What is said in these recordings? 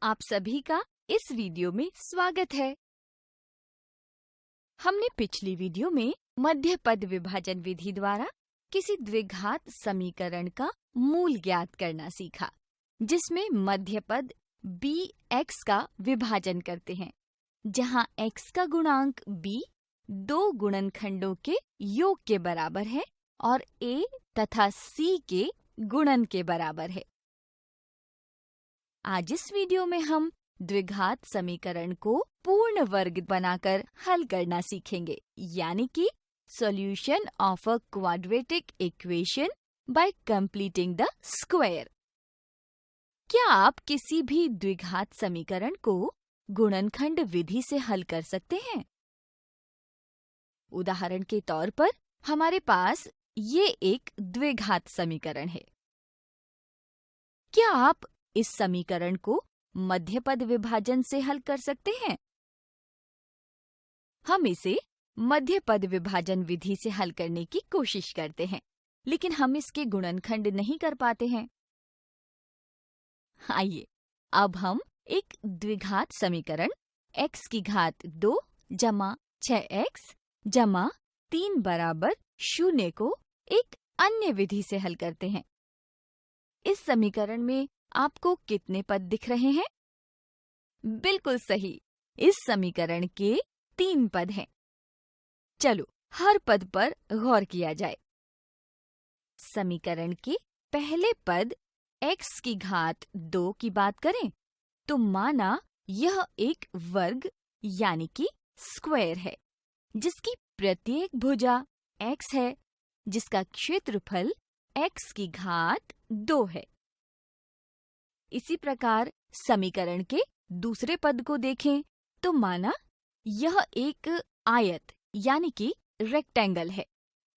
आप सभी का इस वीडियो में स्वागत है। हमने पिछली वीडियो में मध्य पद विभाजन विधि द्वारा किसी द्विघात समीकरण का मूल ज्ञात करना सीखा, जिसमें मध्य पद bx का विभाजन करते हैं, जहां x का गुणांक b दो गुणनखंडों के योग के बराबर है और a तथा c के गुणन के बराबर है। आज इस वीडियो में हम द्विघात समीकरण को पूर्ण वर्ग बनाकर हल करना सीखेंगे, यानी कि solution of a quadratic equation by completing the square. क्या आप किसी भी द्विघात समीकरण को गुणनखंड विधि से हल कर सकते हैं? उदाहरण के तौर पर हमारे पास ये एक द्विघात समीकरण है। क्या आप इस समीकरण को मध्य पद विभाजन से हल कर सकते हैं? हम इसे मध्य पद विभाजन विधि से हल करने की कोशिश करते हैं, लेकिन हम इसके गुणनखंड नहीं कर पाते हैं। आइए अब हम एक द्विघात समीकरण x की घात 2 जमा 6x जमा 3 बराबर 0 को एक अन्य विधि से हल करते हैं। इस समीकरण में आपको कितने पद दिख रहे हैं? बिल्कुल सही, इस समीकरण के 3 पद हैं। चलो हर पद पर गौर किया जाए। समीकरण के पहले पद x की घात 2 की बात करें तो माना यह एक वर्ग यानी कि स्क्वायर है, जिसकी प्रत्येक भुजा x है, जिसका क्षेत्रफल x की घात 2 है। इसी प्रकार समीकरण के दूसरे पद को देखें तो माना यह एक आयत यानी कि रेक्टेंगल है,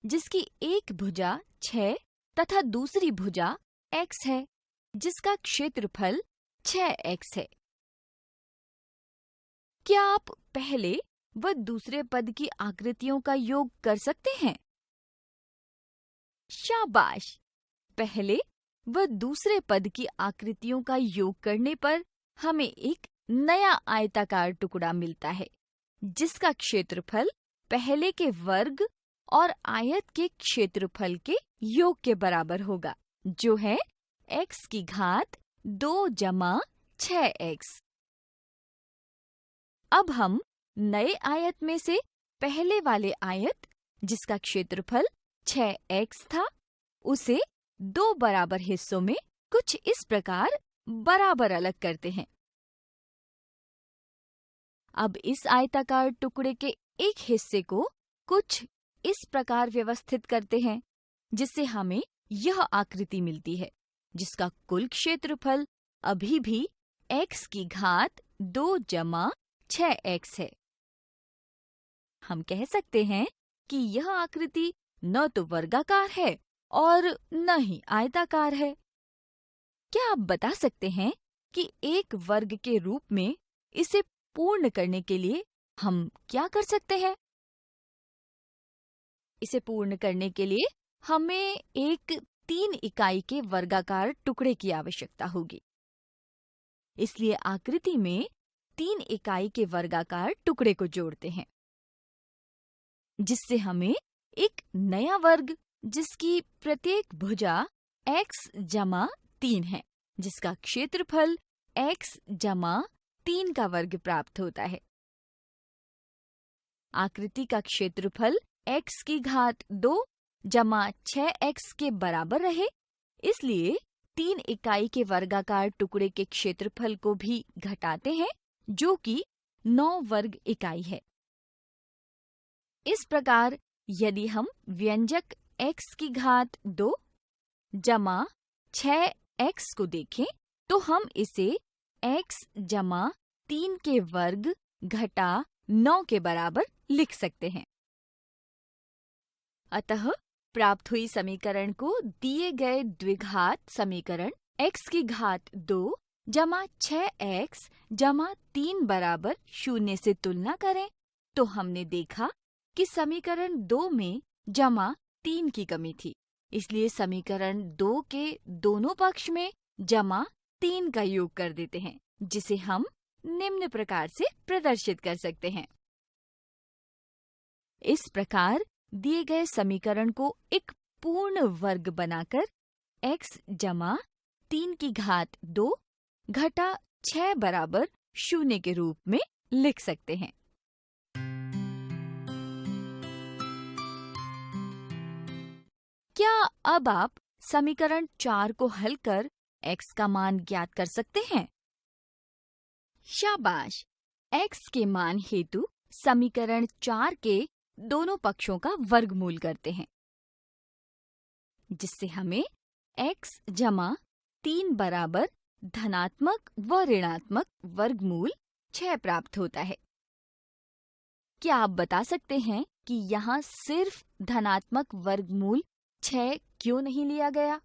जिसकी एक भुजा 6 तथा दूसरी भुजा x है, जिसका क्षेत्रफल 6x है। क्या आप पहले व दूसरे पद की आकृतियों का योग कर सकते हैं? शाबाश! पहले व दूसरे पद की आकृतियों का योग करने पर हमें एक नया आयताकार टुकड़ा मिलता है, जिसका क्षेत्रफल पहले के वर्ग और आयत के क्षेत्रफल के योग के बराबर होगा, जो है x की घात 2 जमा 6x। अब हम नए आयत में से पहले वाले आयत, जिसका क्षेत्रफल 6x था, उसे 2 बराबर हिस्सों में कुछ इस प्रकार बराबर अलग करते हैं। अब इस आयताकार टुकड़े के एक हिस्से को कुछ इस प्रकार व्यवस्थित करते हैं, जिससे हमें यह आकृति मिलती है, जिसका कुल क्षेत्रफल अभी भी x की घात 2 जमा 6x है। हम कह सकते हैं कि यह आकृति न तो वर्गाकार है और न ही आयताकार है। क्या आप बता सकते हैं कि एक वर्ग के रूप में इसे पूर्ण करने के लिए हम क्या कर सकते हैं? इसे पूर्ण करने के लिए हमें एक 3 इकाई के वर्गाकार टुकड़े की आवश्यकता होगी। इसलिए आकृति में 3 इकाई के वर्गाकार टुकड़े को जोड़ते हैं, जिससे हमें एक नया वर्ग, जिसकी प्रत्येक भुजा x जमा 3 है, जिसका क्षेत्रफल x जमा 3 का वर्ग प्राप्त होता है। आकृति का क्षेत्रफल x की घात 2 जमा 6x के बराबर रहे, इसलिए 3 इकाई के वर्गाकार टुकड़े के क्षेत्रफल को भी घटाते हैं, जो कि 9 वर्ग इकाई है। इस प्रकार यदि हम व्यंजक x की घात 2 जमा 6x को देखें तो हम इसे x जमा 3 के वर्ग घटा 9 के बराबर लिख सकते हैं। अतः प्राप्त हुई समीकरण को दिए गए द्विघात समीकरण x की घात 2 जमा 6x जमा 3 बराबर 0 से तुलना करें तो हमने देखा कि समीकरण 2 में जमा 3 की कमी थी, इसलिए समीकरण 2 के दोनों पक्ष में जमा 3 का योग कर देते हैं, जिसे हम निम्न प्रकार से प्रदर्शित कर सकते हैं। इस प्रकार दिए गए समीकरण को एक पूर्ण वर्ग बनाकर x जमा 3 की घात 2 घटा 6 बराबर 0 के रूप में लिख सकते हैं। क्या अब आप समीकरण 4 को हल कर x का मान ज्ञात कर सकते हैं? शाबाश! x के मान हेतु समीकरण 4 के दोनों पक्षों का वर्गमूल करते हैं, जिससे हमें x जमा 3 बराबर धनात्मक व ऋणात्मक वर्गमूल 6 प्राप्त होता है। क्या आप बता सकते हैं कि यहाँ सिर्फ धनात्मक वर्गमूल 6 क्यों नहीं लिया गया?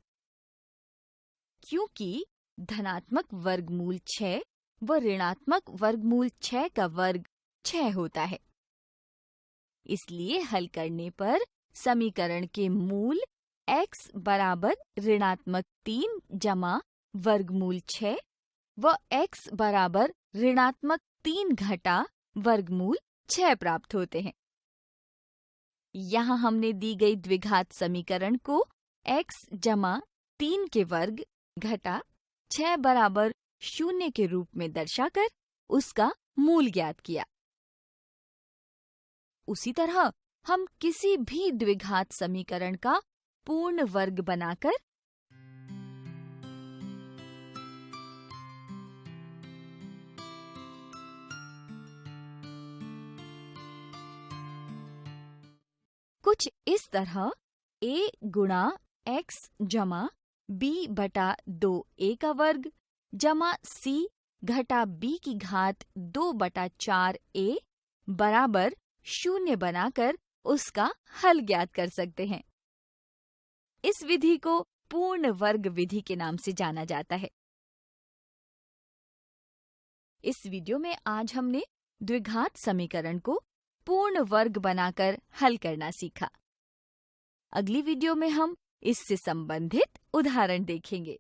क्योंकि धनात्मक वर्गमूल 6 व ऋणात्मक वर्गमूल 6 का वर्ग 6 होता है। इसलिए हल करने पर समीकरण के मूल x बराबर ऋणात्मक 3 जमा वर्गमूल 6 व x बराबर ऋणात्मक 3 घटा वर्गमूल 6 प्राप्त होते हैं। यहाँ हमने दी गई द्विघात समीकरण को x जमा 3 के वर्ग घटा 6 बराबर 0 के रूप में दर्शाकर उसका मूल ज्ञात किया। उसी तरह हम किसी भी द्विघात समीकरण का पूर्ण वर्ग बनाकर कुछ इस तरह a गुणा x जमा b बटा 2a का वर्ग जमा c घटा b की घात 2 बटा 4a बराबर 0 बनाकर उसका हल ज्ञात कर सकते हैं। इस विधि को पूर्ण वर्ग विधि के नाम से जाना जाता है। इस वीडियो में आज हमने द्विघात समीकरण को पूर्ण वर्ग बनाकर हल करना सीखा। अगली वीडियो में हम इससे संबंधित उदाहरण देखेंगे।